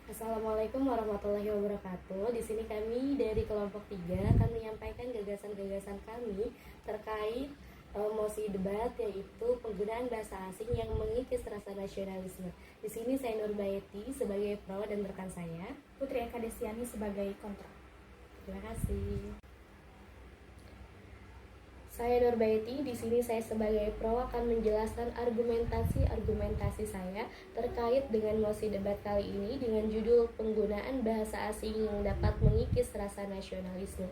Assalamualaikum warahmatullahi wabarakatuh. Di sini kami dari kelompok 3 akan menyampaikan gagasan-gagasan kami terkait mosi debat, yaitu penggunaan bahasa asing yang mengikis rasa nasionalisme. Di sini saya Nurbayeti sebagai pro dan rekan saya Putri Eka Desiani sebagai kontra. Terima kasih. Saya Nurbayeti, di sini saya sebagai pro akan menjelaskan argumentasi saya terkait dengan mosi debat kali ini dengan judul penggunaan bahasa asing yang dapat mengikis rasa nasionalisme.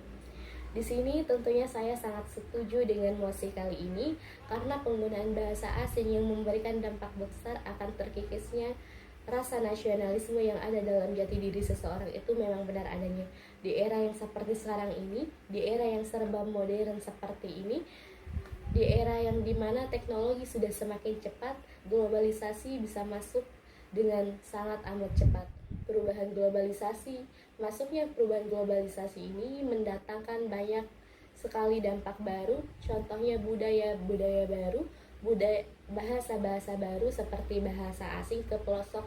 Di sini tentunya saya sangat setuju dengan mosi kali ini karena penggunaan bahasa asing yang memberikan dampak besar akan terkikisnya rasa nasionalisme yang ada dalam jati diri seseorang itu memang benar adanya. Di era yang seperti sekarang ini, di era yang serba modern seperti ini, di era yang dimana teknologi sudah semakin cepat, globalisasi bisa masuk dengan sangat amat cepat. Masuknya perubahan globalisasi ini mendatangkan banyak sekali dampak baru, contohnya budaya-budaya baru, bahasa-bahasa baru seperti bahasa asing ke pelosok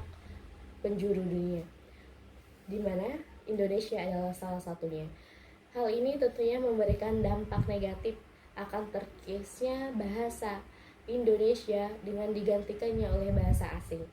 penjuru dunia, di mana Indonesia adalah salah satunya. Hal ini tentunya memberikan dampak negatif akan terkikisnya bahasa Indonesia dengan digantikannya oleh bahasa asing.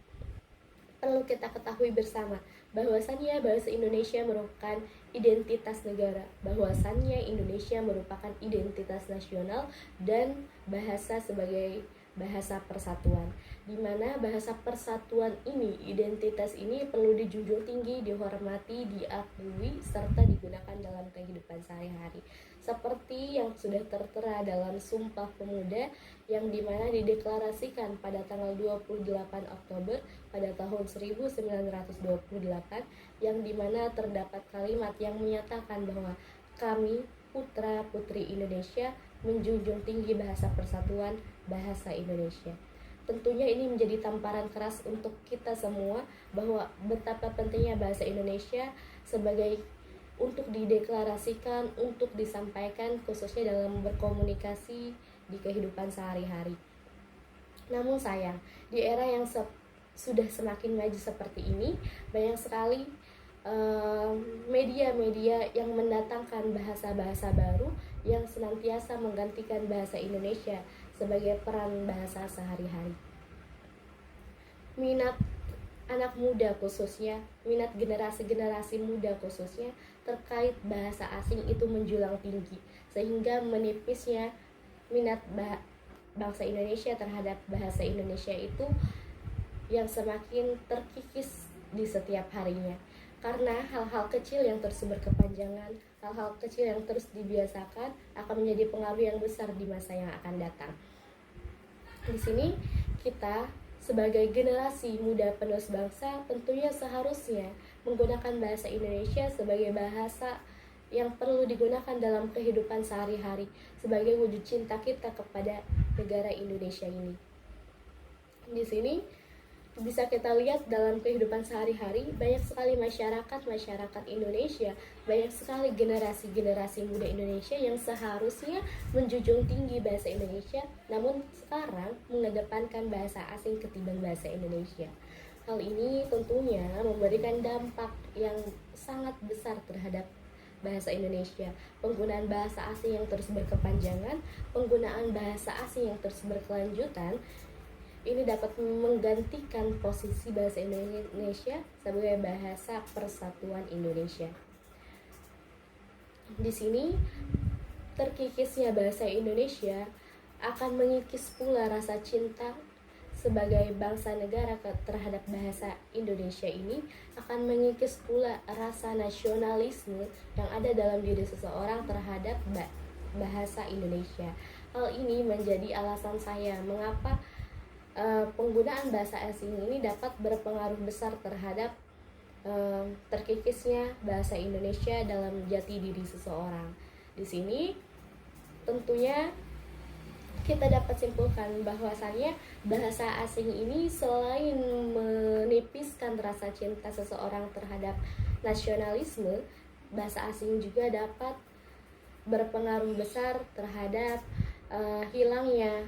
Perlu kita ketahui bersama bahwasannya bahasa Indonesia merupakan identitas negara, bahwasannya Indonesia merupakan identitas nasional dan bahasa sebagai bahasa persatuan, di mana bahasa persatuan ini, identitas ini perlu dijunjung tinggi, dihormati, diakui, serta digunakan dalam kehidupan sehari-hari. Seperti yang sudah tertera dalam Sumpah Pemuda yang dimana dideklarasikan pada tanggal 28 Oktober pada tahun 1928, yang dimana terdapat kalimat yang menyatakan bahwa kami putra-putri Indonesia menjunjung tinggi bahasa persatuan, bahasa Indonesia. Tentunya ini menjadi tamparan keras untuk kita semua bahwa betapa pentingnya bahasa Indonesia sebagai untuk dideklarasikan, untuk disampaikan khususnya dalam berkomunikasi di kehidupan sehari-hari. Namun sayang, di era yang sudah semakin maju seperti ini, banyak sekali media-media yang mendatangkan bahasa-bahasa baru yang senantiasa menggantikan bahasa Indonesia sebagai peran bahasa sehari-hari. Minat anak muda khususnya, minat generasi-generasi muda khususnya terkait bahasa asing itu menjulang tinggi, sehingga menipisnya minat bangsa Indonesia terhadap bahasa Indonesia itu yang semakin terkikis di setiap harinya. Karena hal-hal kecil yang terus berkepanjangan, hal-hal kecil yang terus dibiasakan akan menjadi pengaruh yang besar di masa yang akan datang. Di sini kita sebagai generasi muda penerus bangsa tentunya seharusnya menggunakan bahasa Indonesia sebagai bahasa yang perlu digunakan dalam kehidupan sehari-hari sebagai wujud cinta kita kepada negara Indonesia ini. Di sini bisa kita lihat dalam kehidupan sehari-hari banyak sekali masyarakat Indonesia, banyak sekali generasi muda Indonesia yang seharusnya menjunjung tinggi bahasa Indonesia, namun sekarang mengedepankan bahasa asing ketimbang bahasa Indonesia. Hal ini tentunya memberikan dampak yang sangat besar terhadap bahasa Indonesia. Penggunaan bahasa asing yang terus berkepanjangan, penggunaan bahasa asing yang terus berkelanjutan, ini dapat menggantikan posisi bahasa Indonesia sebagai bahasa persatuan Indonesia. Di sini terkikisnya bahasa Indonesia akan mengikis pula rasa cinta sebagai bangsa negara terhadap bahasa Indonesia ini, akan mengikis pula rasa nasionalisme yang ada dalam diri seseorang terhadap bahasa Indonesia. Hal ini menjadi alasan saya mengapa penggunaan bahasa asing ini dapat berpengaruh besar terhadap terkikisnya bahasa Indonesia dalam jati diri seseorang. Di sini tentunya kita dapat simpulkan bahwasannya bahasa asing ini selain menipiskan rasa cinta seseorang terhadap nasionalisme, bahasa asing juga dapat berpengaruh besar terhadap hilangnya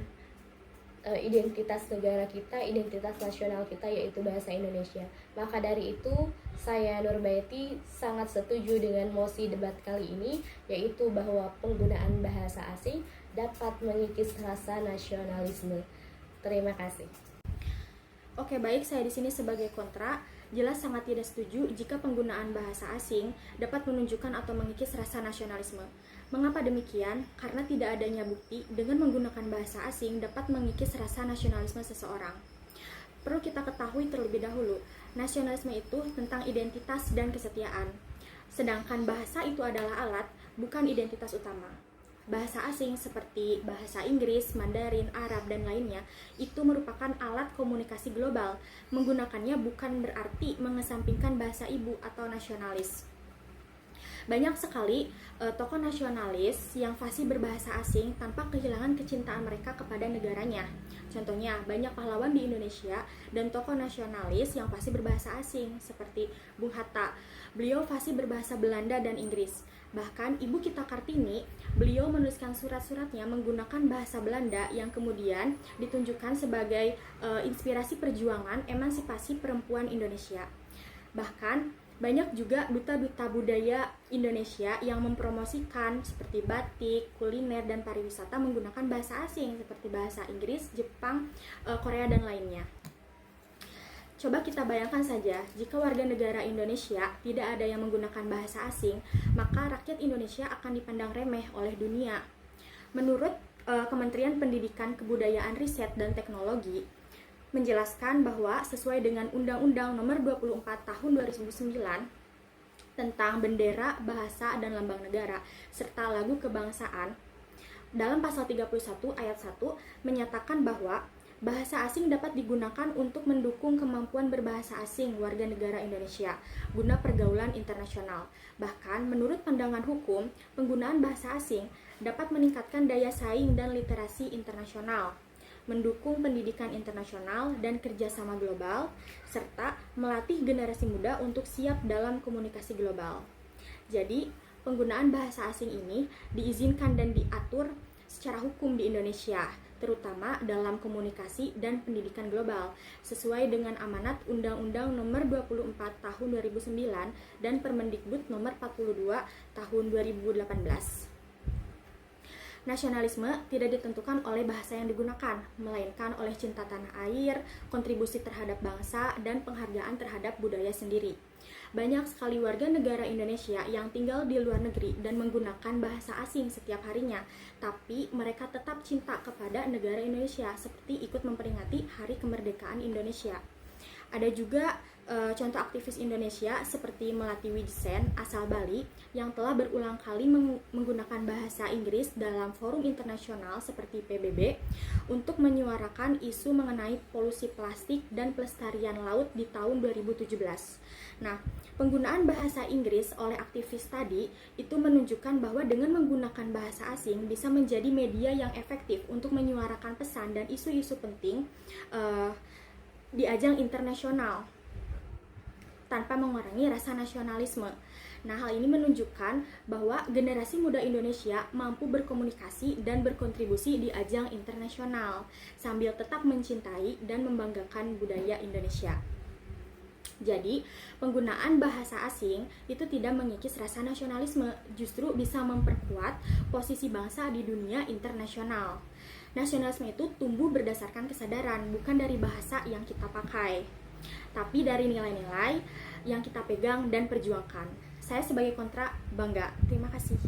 identitas negara kita, identitas nasional kita, yaitu bahasa Indonesia. Maka dari itu Saya Nurbaiti sangat setuju dengan mosi debat kali ini, yaitu bahwa penggunaan bahasa asing dapat mengikis rasa nasionalisme. Terima kasih. Oke, baik, saya di sini sebagai kontra. Jelas sangat tidak setuju jika penggunaan bahasa asing dapat menunjukkan atau mengikis rasa nasionalisme. Mengapa demikian? Karena tidak adanya bukti dengan menggunakan bahasa asing dapat mengikis rasa nasionalisme seseorang. Perlu kita ketahui terlebih dahulu, nasionalisme itu tentang identitas dan kesetiaan. Sedangkan bahasa itu adalah alat, bukan identitas utama. Bahasa asing seperti bahasa Inggris, Mandarin, Arab, dan lainnya itu merupakan alat komunikasi global. Menggunakannya bukan berarti mengesampingkan bahasa ibu atau nasionalis. Banyak sekali tokoh nasionalis yang fasih berbahasa asing tanpa kehilangan kecintaan mereka kepada negaranya. Contohnya, banyak pahlawan di Indonesia dan tokoh nasionalis yang fasih berbahasa asing seperti Bung Hatta. Beliau fasih berbahasa Belanda dan Inggris. Bahkan Ibu kita Kartini, beliau menuliskan surat-suratnya menggunakan bahasa Belanda yang kemudian ditunjukkan sebagai inspirasi perjuangan emansipasi perempuan Indonesia. Bahkan banyak juga duta-duta budaya Indonesia yang mempromosikan seperti batik, kuliner, dan pariwisata menggunakan bahasa asing seperti bahasa Inggris, Jepang, Korea, dan lainnya. Coba kita bayangkan saja, jika warga negara Indonesia tidak ada yang menggunakan bahasa asing, maka rakyat Indonesia akan dipandang remeh oleh dunia. Menurut Kementerian Pendidikan, Kebudayaan, Riset, dan Teknologi, menjelaskan bahwa sesuai dengan Undang-Undang Nomor 24 Tahun 2009 tentang bendera, bahasa, dan lambang negara, serta lagu kebangsaan, dalam pasal 31 ayat 1 menyatakan bahwa bahasa asing dapat digunakan untuk mendukung kemampuan berbahasa asing warga negara Indonesia guna pergaulan internasional. Bahkan menurut pandangan hukum, penggunaan bahasa asing dapat meningkatkan daya saing dan literasi internasional, mendukung pendidikan internasional dan kerjasama global, serta melatih generasi muda untuk siap dalam komunikasi global. Jadi, penggunaan bahasa asing ini diizinkan dan diatur secara hukum di Indonesia, terutama dalam komunikasi dan pendidikan global, sesuai dengan amanat Undang-Undang Nomor 24 Tahun 2009 dan Permendikbud Nomor 42 Tahun 2018. Nasionalisme tidak ditentukan oleh bahasa yang digunakan, melainkan oleh cinta tanah air, kontribusi terhadap bangsa, dan penghargaan terhadap budaya sendiri. Banyak sekali warga negara Indonesia yang tinggal di luar negeri dan menggunakan bahasa asing setiap harinya, tapi mereka tetap cinta kepada negara Indonesia, seperti ikut memperingati Hari Kemerdekaan Indonesia. Ada juga contoh aktivis Indonesia seperti Melati Wijsen asal Bali yang telah berulang kali menggunakan bahasa Inggris dalam forum internasional seperti PBB untuk menyuarakan isu mengenai polusi plastik dan pelestarian laut di tahun 2017. Nah, penggunaan bahasa Inggris oleh aktivis tadi itu menunjukkan bahwa dengan menggunakan bahasa asing bisa menjadi media yang efektif untuk menyuarakan pesan dan isu-isu penting di ajang internasional tanpa mengurangi rasa nasionalisme. Nah, hal ini menunjukkan bahwa generasi muda Indonesia mampu berkomunikasi dan berkontribusi di ajang internasional sambil tetap mencintai dan membanggakan budaya Indonesia. Jadi, penggunaan bahasa asing itu tidak mengikis rasa nasionalisme, justru bisa memperkuat posisi bangsa di dunia internasional. Nasionalisme itu tumbuh berdasarkan kesadaran, bukan dari bahasa yang kita pakai, tapi dari nilai-nilai yang kita pegang dan perjuangkan. Saya sebagai kontra bangga. Terima kasih.